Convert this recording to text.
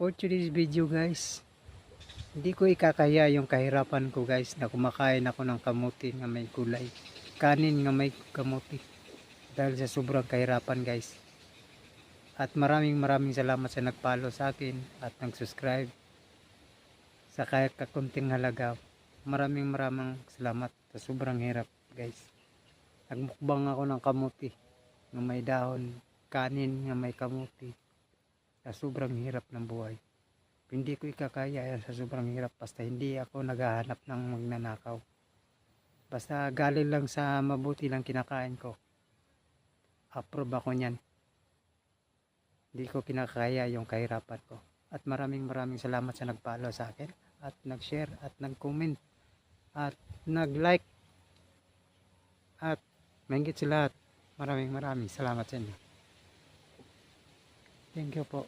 For today's video guys, hindi ko ikakaya yung kahirapan ko guys na kumakain ako ng kamuti nga may kulay. Kanin nga may kamuti. Dahil sa sobrang kahirapan guys. At maraming salamat sa nag-follow sa akin at nag-subscribe sa kahit kakunting halaga. Maraming salamat sa sobrang hirap guys. Nagmukbang ako ng kamuti nga may dahon, kanin nga may kamuti. Sa sobrang hirap ng buhay. Hindi ko ikakaya yan sa sobrang hirap basta hindi ako naghahanap ng magnanakaw. Basta galing lang sa mabuti lang kinakain ko. Approve ako niyan. Hindi ko kinakaya yung kahirapan ko. At maraming salamat sa nag-follow sa akin at nag-share at nag-comment at nag-like at mahigit sa lahat. Maraming salamat sa inyo. Thank you po.